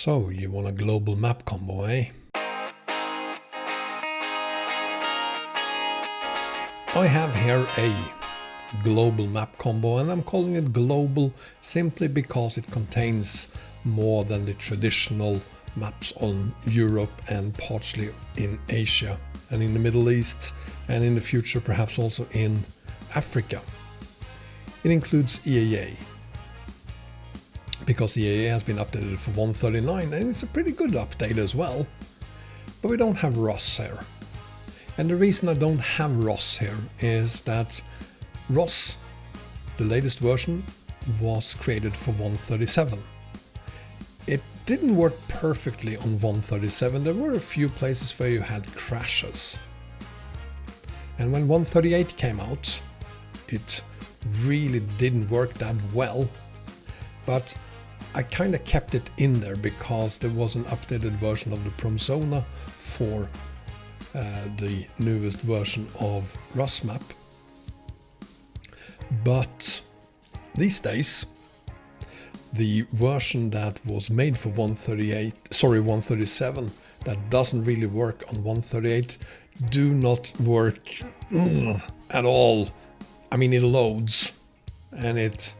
So, you want a global map combo, eh? I have here a global map combo, and I'm calling it global simply because it contains more than the traditional maps on Europe and partially in Asia and in the Middle East, and in the future perhaps also in Africa. It includes EAA, because EAA has been updated for 139 and it's a pretty good update as well. But we don't have ROS here. And the reason I don't have ROS here is that ROS, the latest version, was created for 137. It didn't work perfectly on 137. There were a few places where you had crashes. And when 138 came out, it really didn't work that well. But I kind of kept it in there because there was an updated version of the Promzona for the newest version of Rusmap. But these days, the version that was made for 137 that doesn't really work on 138 do not work at all. I mean, it loads and it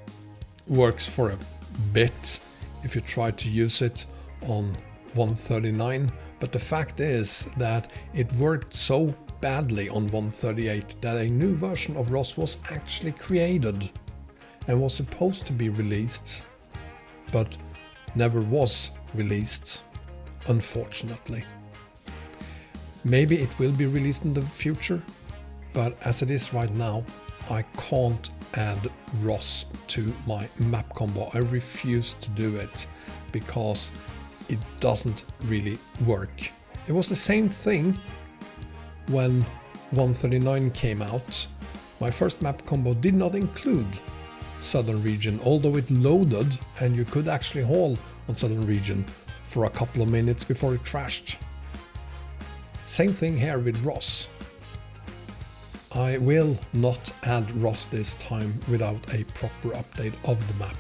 works for a bit if you try to use it on 139, but the fact is that it worked so badly on 138 that a new version of ROS was actually created and was supposed to be released, but never was released, unfortunately. Maybe it will be released in the future, but as it is right now, I can't add ROS to my map combo. I refuse to do it because it doesn't really work. It was the same thing when 139 came out. My first map combo did not include Southern Region, although it loaded and you could actually haul on Southern Region for a couple of minutes before it crashed. Same thing here with ROS. I will not add ROS this time without a proper update of the map.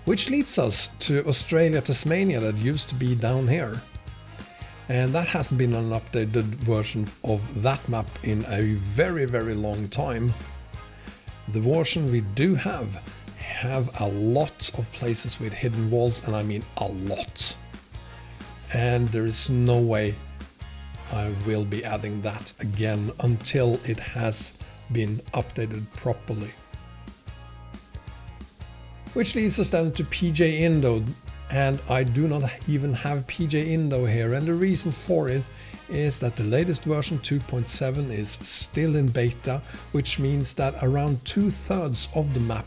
Which leads us to Australia, Tasmania, that used to be down here. And that hasn't been an updated version of that map in a very, very long time. The version we do have a lot of places with hidden walls, and I mean a lot. And there is no way I will be adding that again until it has been updated properly. Which leads us then to PJ Indo, and I do not even have PJ Indo here, and the reason for it is that the latest version 2.7 is still in beta, which means that around 2/3 of the map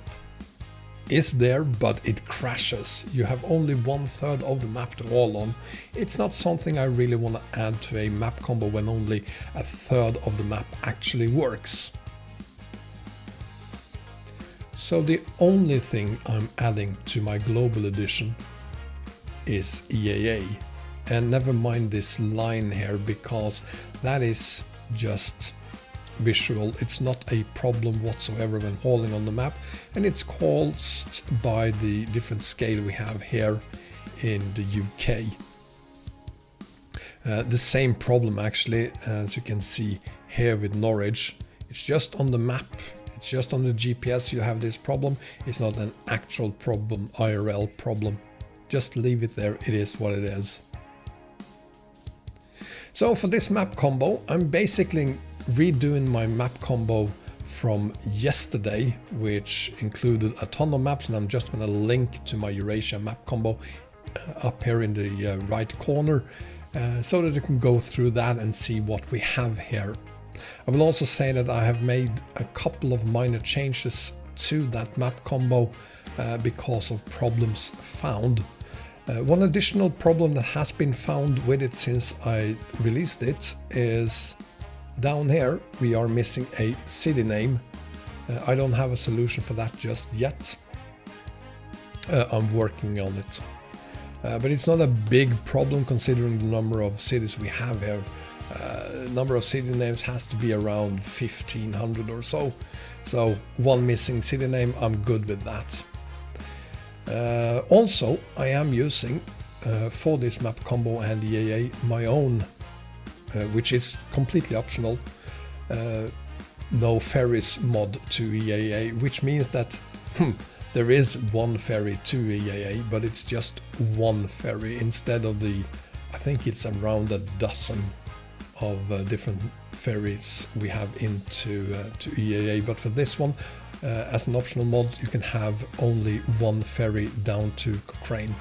is there, but it crashes. You have only 1/3 of the map to haul on. It's not something I really want to add to a map combo when only 1/3 of the map actually works. So the only thing I'm adding to my global edition is EAA. And never mind this line here, because that is just visual. It's not a problem whatsoever when hauling on the map, and it's caused by the different scale we have here in the UK. The same problem actually, as you can see here with Norwich. It's just on the map, it's just on the GPS you have this problem. It's not an actual problem, IRL problem. Just leave it there, it is what it is. So for this map combo, I'm basically redoing my map combo from yesterday, which included a ton of maps, and I'm just going to link to my Eurasia map combo up here in the right corner, so that you can go through that and see what we have here. I will also say that I have made a couple of minor changes to that map combo because of problems found. One additional problem that has been found with it since I released it is down here we are missing a city name. I don't have a solution for that just yet. I'm working on it. But it's not a big problem considering the number of cities we have here. Number of city names has to be around 1500 or so. So one missing city name, I'm good with that. Also, I am using for this map combo and EAA my own, which is completely optional, no ferries mod to EAA, which means that there is one ferry to EAA, but it's just one ferry instead of the, I think it's around a dozen of different ferries we have into to EAA. But for this one, as an optional mod, you can have only one ferry down to Cochrane.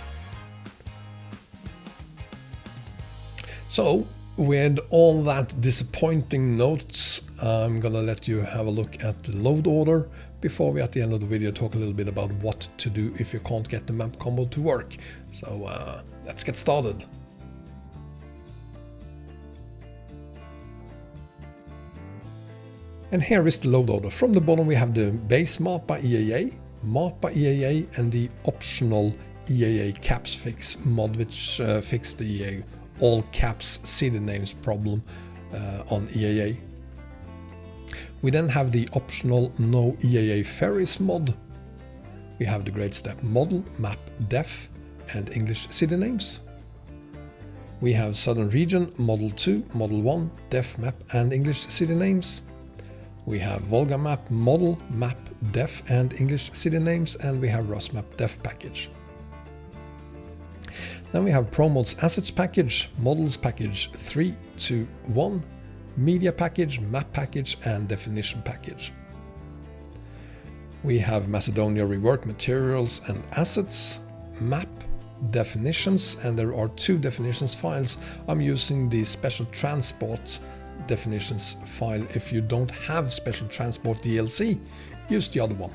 So, with all that disappointing notes, I'm gonna let you have a look at the load order before we at the end of the video talk a little bit about what to do if you can't get the map combo to work. So let's get started. And here is the load order. From the bottom we have the base map by EAA, and the optional EAA caps fix mod, which fix the all caps city names problem on EAA. We then have the optional no EAA ferries mod. We have the Great Step model, map def and English city names. We have Southern Region, Model 2, Model 1, def map and English city names. We have Volga Map model, map def and English city names, and we have Rusmap def package. Then we have Promods assets package, models package 3.21, media package, map package and definition package. We have Macedonia rework materials and assets, map, definitions, and there are two definitions files. I'm using the special transport definitions file. If you don't have special transport DLC, use the other one.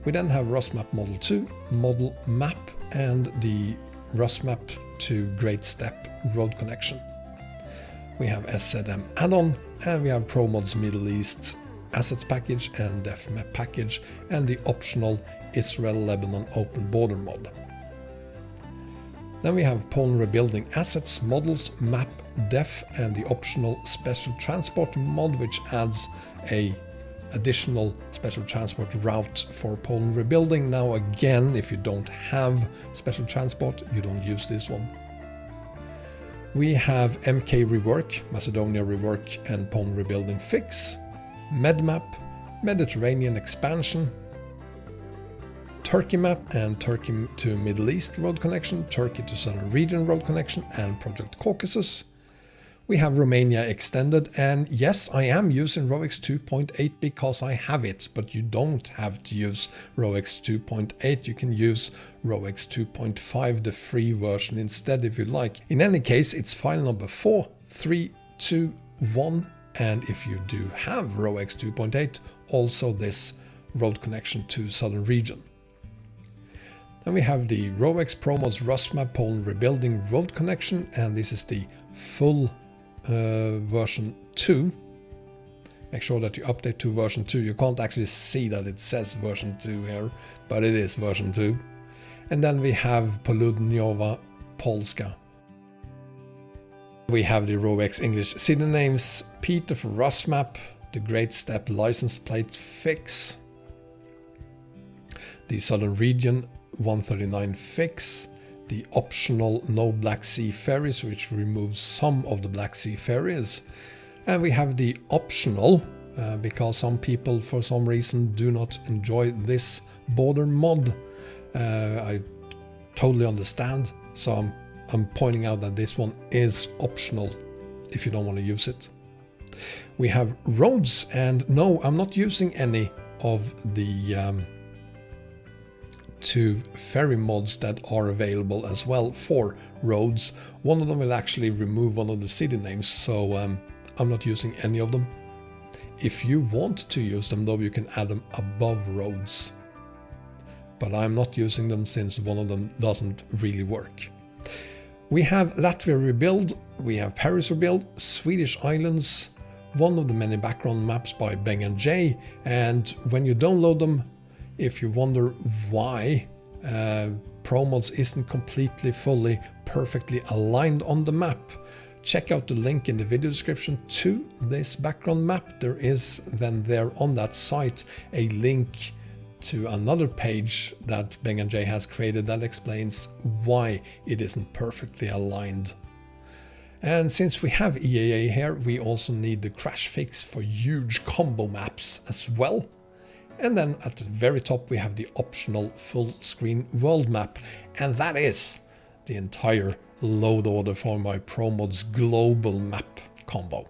We then have Rusmap model 2, model map, and the Rusmap to Great Step road connection. We have SZM add-on, and we have Promods Middle East assets package and def map package, and the optional Israel-Lebanon open border mod. Then we have Poland rebuilding assets, models, map, def, and the optional special transport mod, which adds a additional special transport route for Poland rebuilding. Now again, if you don't have special transport, you don't use this one. We have MK rework, Macedonia rework and Poland rebuilding fix, Medmap, Mediterranean expansion, Turkey map and Turkey to Middle East road connection, Turkey to Southern Region road connection, and Project Caucasus. We have Romania extended, and yes, I am using Roex 2.8 because I have it, but you don't have to use Roex 2.8. You can use Roex 2.5, the free version, instead if you like. In any case, it's file number 4.3.2.1, and if you do have Roex 2.8, also this road connection to Southern Region. Then we have the Roex Promods Rusmap Poland rebuilding road connection, and this is the full version 2. Make sure that you update to version 2. You can't actually see that it says version 2 here, but it is version 2. And then we have Południowa Polska. We have the Roex English city names, Peter for Rusmap, the Great Step license plate fix, the Southern Region 139 fix, the optional no Black Sea Ferries, which removes some of the Black Sea Ferries, and we have the optional, because some people for some reason do not enjoy this border mod. I totally understand, so I'm pointing out that this one is optional if you don't want to use it. We have roads, and no, I'm not using any of the two ferry mods that are available as well for roads. One of them will actually remove one of the city names, so I'm not using any of them. If you want to use them though, you can add them above roads, but I'm not using them since one of them doesn't really work. We have Latvia rebuild, we have Paris rebuild, Swedish Islands, one of the many background maps by Beng and J, and when you download them, if you wonder why Promods isn't completely, fully, perfectly aligned on the map, check out the link in the video description to this background map. There is then there on that site a link to another page that Beng and Jay has created that explains why it isn't perfectly aligned. And since we have EAA here, we also need the crash fix for huge combo maps as well. And then at the very top we have the optional Fullscreen World Map, and that is the entire load order for my Promods global map combo.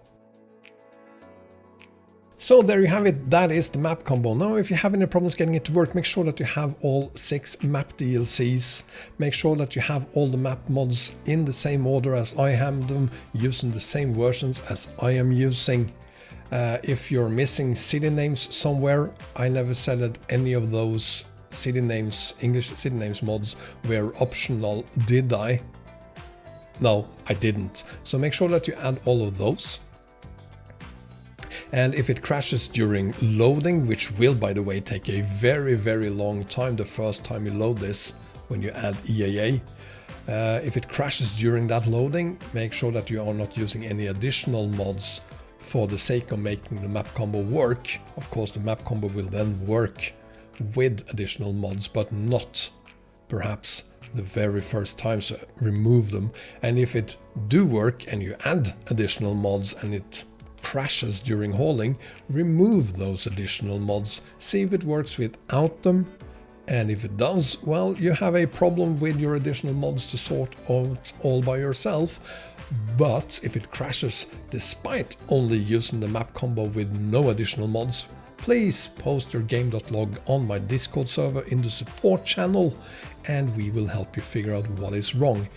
So there you have it, that is the map combo. Now if you have any problems getting it to work, make sure that you have all 6 map DLCs. Make sure that you have all the map mods in the same order as I have them, using the same versions as I am using. If you're missing city names somewhere, I never said that any of those city names, English city names mods were optional, did I? No, I didn't. So make sure that you add all of those. And if it crashes during loading, which will, by the way, take a very, very long time the first time you load this when you add EAA. If it crashes during that loading, make sure that you are not using any additional mods for the sake of making the map combo work. Of course, the map combo will then work with additional mods, but not perhaps the very first time, so remove them. And if it do work and you add additional mods and it crashes during hauling, remove those additional mods, see if it works without them, and if it does, well, you have a problem with your additional mods to sort out all by yourself. But if it crashes despite only using the map combo with no additional mods, please post your game.log on my Discord server in the support channel and we will help you figure out what is wrong.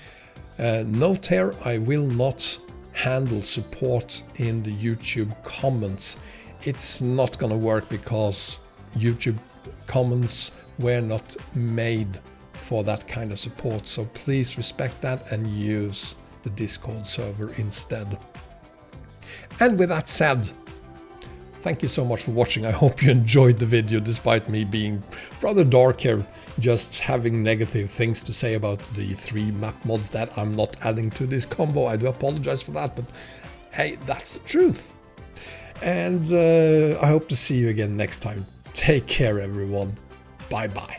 Note here, I will not handle support in the YouTube comments. It's not gonna work because YouTube comments were not made for that kind of support, so please respect that and use the Discord server instead. And with that said, thank you so much for watching. I hope you enjoyed the video despite me being rather dark here, just having negative things to say about the 3 map mods that I'm not adding to this combo. I do apologize for that, but hey, that's the truth. And I hope to see you again next time. Take care, everyone. Bye bye.